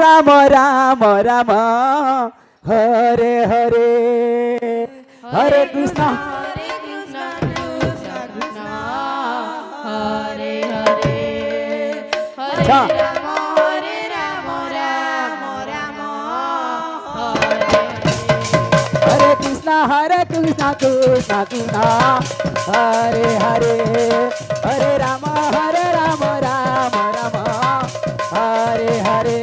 রাম রাম রাম হরে হরে হরে কৃষ্ণ হরে হরে আচ্ছা হরে রাম রাম রাম হরে হরে কৃষ্ণ কৃষ্ণ কৃষ্ণ হরে হরে হরে রাম রাম রাম হরে হরে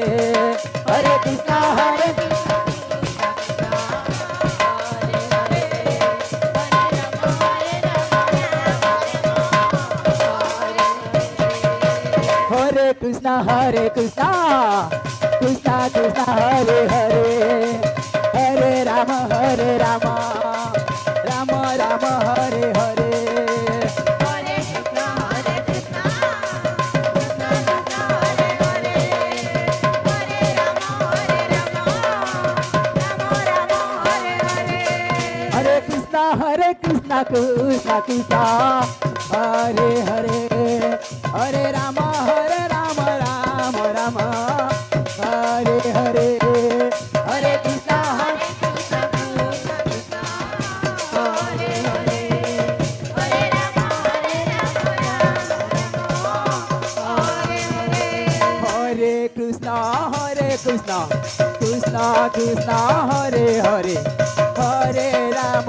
হরে কৃষ্ণ हरे कृष्णा कृष्णा कृष्णा हरे हरे हरे राम राम राम हरे हरे हरे कृष्णा कृष्णा हरे हरे हरे राम राम हरे हरे हरे कृष्णा कृष्णा कृष्णा हरे हरे हरे राम राम राम हरे हरे हरे कृष्णा हरे हरे हरे राम हरे हरे हरे कृष्णा कृष्णा कृष्णा हरे हरे हरे राम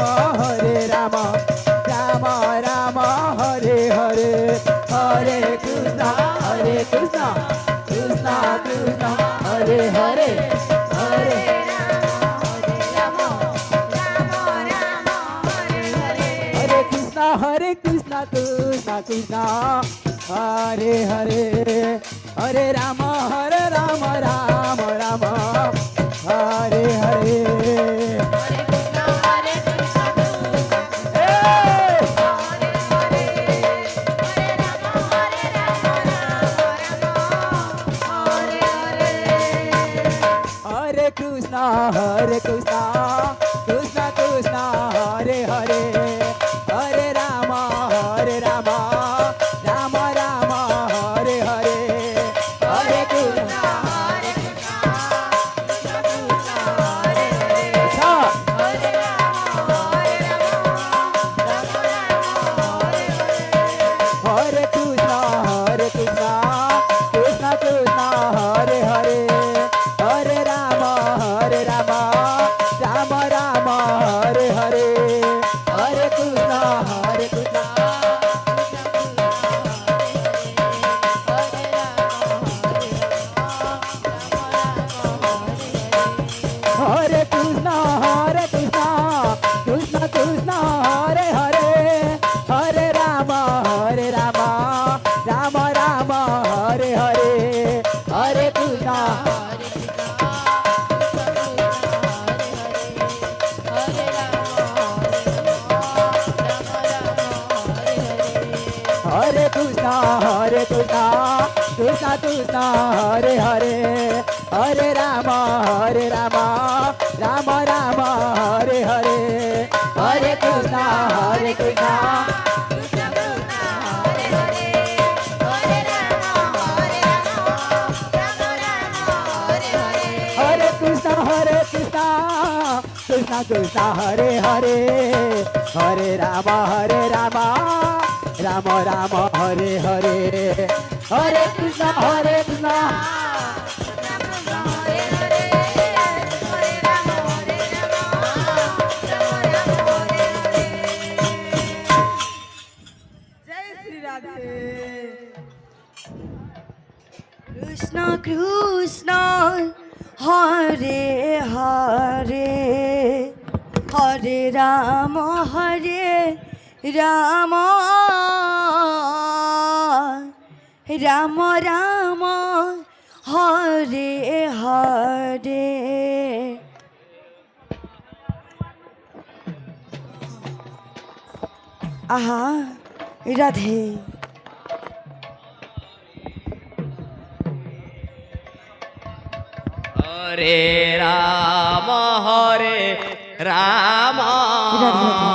राम राम हरे हरे हरे कृष्णा कृष्णा कृष्णा हरे हरे हरे हरे कृष्णा कृष्णा कृष्णा हरे हरे हरे राम राम राम हरे हरे हरे कृष्णा कृष्णा कृष्णा हरे हरे हरे राम राम राम हरे हरे हरे कृष्णा अच्छा हरे कृष्णा कृष्णा हरे हरे हरे राम राम राम हरे हरे हरे कृष्णा हरे कृष्णा कृष्णा हरे हरे हरे राम राम राम हरे हरे हरे कृष्णा हरे कृष्णा कृष्णा हरे हरे हरे राम राम हरे हरे हरे कृष्णा हरे कृष्णा कृष्णा हरे हरे हरे राम राम हरे हरे हरे कृष्णा कृष्ण कृष्ण हरे हरे हरे राम राम राम हरे हरे आहा राधे हरे राम राधे राधे